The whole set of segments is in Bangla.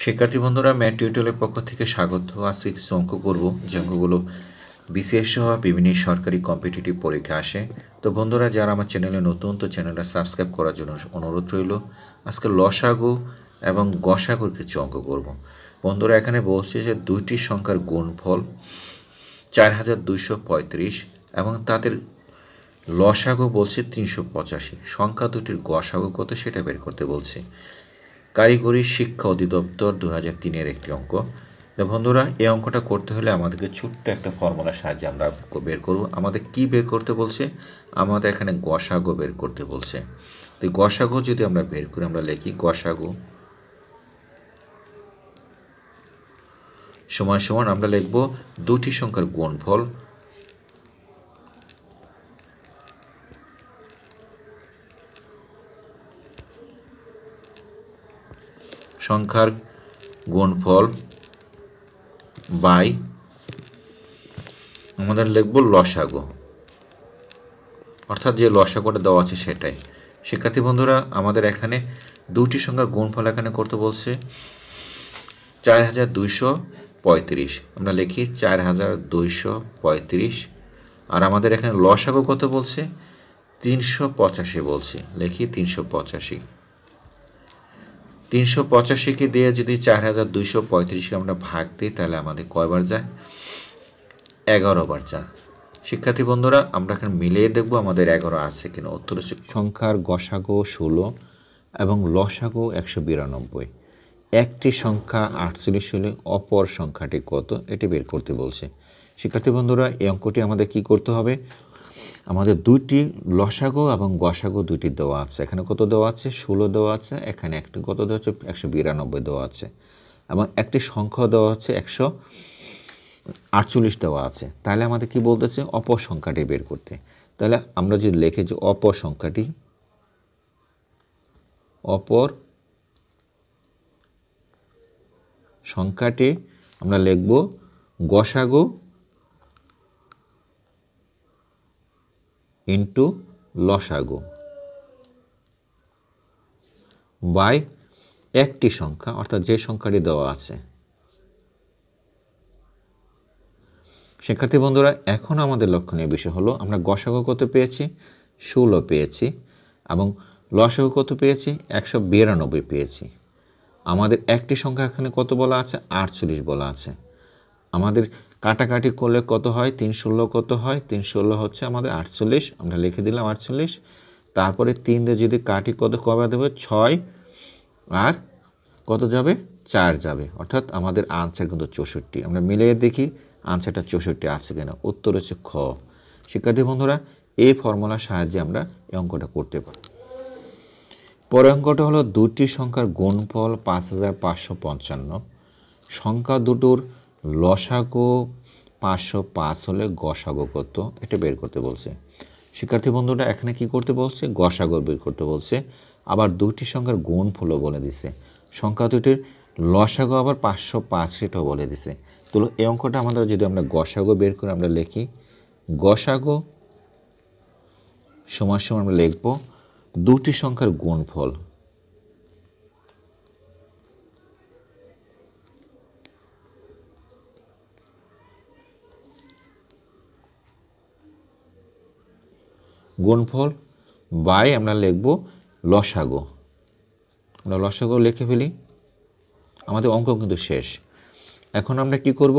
শিক্ষার্থী বন্ধুরা, ম্যাথ টিউটোরিয়ালের পক্ষ থেকে স্বাগত। আজকে কিছু অঙ্ক করব, যে অঙ্কগুলো বিসিএস সহ বিভিন্ন সরকারি কম্পিটিটিভ পরীক্ষা আসে। তো বন্ধুরা, যারা আমার চ্যানেলে নতুন, তো চ্যানেলটা সাবস্ক্রাইব করার জন্য অনুরোধ রইল। আজকে লসাগু এবং গসাগুর কিছু অঙ্ক করব। বন্ধুরা, এখানে বলছে যে দুইটি সংখ্যার গুণফল 4235 এবং তাদের লসাগু বলছে 385। সংখ্যা দুটির গসাগু কত সেটা বের করতে বলছে। কারিগরি শিক্ষা অধিদপ্তর 2003-এর একটি অঙ্ক। তো বন্ধুরা, এই অঙ্কটা করতে হলে আমাদেরকে ছোট্ট একটা ফর্মুলার সাহায্যে আমরা বের করব। আমাদের কি বের করতে বলছে? আমাদের এখানে গসাগু বের করতে বলছে। তো গসাগু যদি আমরা বের করি, আমরা লিখি গসাগু সমান সমান আমরা লিখব দুটি সংখ্যার গুণফল বাই আমাদের লিখব লসাগু, অর্থাৎ যে লসাগুটা দেওয়া আছে সেটাই। শিক্ষার্থী বন্ধুরা, আমাদের এখানে দুটি সংখ্যার গুণফল এখানে করতে বলছে 4235। আমরা লিখি 4235, আর আমাদের এখানে লসাগু কত বলছে? 385 বলছে। লিখি 385। 385কে দিয়ে যদি 4235কে আমরা ভাগ দিই, তাহলে আমাদের কয়বার যায়? 11 বার যায়। শিক্ষার্থী বন্ধুরা, আমরা এখানে মিলিয়ে দেখব আমাদের 11 আছে কিনা। উত্তর হচ্ছে সংখ্যার গসাগু 16 এবং লসাগু 192। একটি সংখ্যা 48 হলে অপর সংখ্যাটি কত, এটি বের করতে বলছে। শিক্ষার্থী বন্ধুরা, এই অঙ্কটি আমাদের কি করতে হবে? আমাদের দুইটি লসাগু এবং গসাগু দুইটি দেওয়া আছে। এখানে কত দেওয়া আছে? 16 দেওয়া আছে। এখানে একটি কত দেওয়া আছে? 192 দেওয়া আছে। এবং একটি সংখ্যা দেওয়া আছে 148 দেওয়া আছে। তাহলে আমাদের কি বলতেছে? অপর সংখ্যাটি বের করতে। তাহলে আমরা যদি লিখি যে অপর সংখ্যাটি আমরা লিখব গসাগু ইন্টু লসাগু বাই একটি সংখ্যা, অর্থাৎ যে সংখ্যাটি দেওয়া আছে। শিক্ষার্থী বন্ধুরা, এখন আমাদের লক্ষণীয় বিষয় হলো আমরা গসাগু কত পেয়েছি? 16 পেয়েছি এবং লসাগু কত পেয়েছি? 192 পেয়েছি। আমাদের একটি সংখ্যা এখানে কত বলা আছে? 48 বলা আছে। আমাদের কাটাকাটি করলে কত হয়? 316 কত হয়? 316 হচ্ছে আমাদের 48। আমরা লিখে দিলাম 48। তারপরে 3 দিয়ে যদি কাটি, কত কবে দেবে? 6 আর কত যাবে? 4 যাবে। অর্থাৎ আমাদের আনসার কিন্তু 64। আমরা মিলিয়ে দেখি আনসারটা 64 আছে কিনা। উত্তর হচ্ছে খ। শিক্ষার্থী বন্ধুরা, এই ফর্মুলার সাহায্যে আমরা এই অঙ্কটা করতে পারি। পরের অঙ্কটা হলো দুটি সংখ্যার গুণফল 5555। সংখ্যা দুটোর লসাগু 505 হলে গসাগু কত, এটা বের করতে বলছে। শিক্ষার্থী বন্ধুরা, এখানে কি করতে বলছে? গসাগু বের করতে বলছে। আবার দুটি সংখ্যার গুণফলও বলে দিছে। সংখ্যা দুটির লসাগু আবার 505 সেটাও বলে দিছে। তো এই অঙ্কটা আমাদের যদি আমরা গসাগু বের করে আমরা লিখি গসাগু সমান সমান আমরা লিখব দুটি সংখ্যার গুণফল বাই আমরা লিখব লসাগু। আমরা লসাগু লিখে ফেলি। আমাদের অঙ্ক কিন্তু শেষ। এখন আমরা কি করব?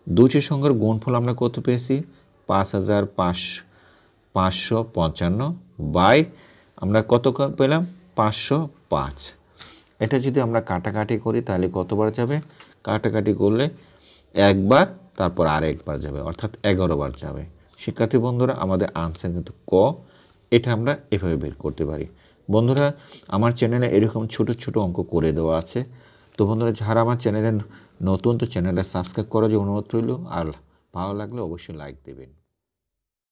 দুটি সংখ্যার গুণফল আমরা কত পেয়েছি? 5555 বাই আমরা কত পেলাম? 505। এটা যদি আমরা কাটাকাটি করি, তাহলে কতবার যাবে? কাটাকাটি করলে একবার, তারপর আরেকবার যাবে, অর্থাৎ 11 বার যাবে। শিক্ষার্থী বন্ধুরা, আমাদের আনসার কিন্তু ক। এটা আমরা এভাবে বের করতে পারি। বন্ধুরা, আমার চ্যানেলে এরকম ছোট ছোট অঙ্ক করে দেওয়া আছে। তো বন্ধুরা, যারা আমার চ্যানেলে নতুন, তো চ্যানেলটা সাবস্ক্রাইব করার জন্য অনুরোধ রইল। আর ভালো লাগলে অবশ্যই লাইক দেবেন।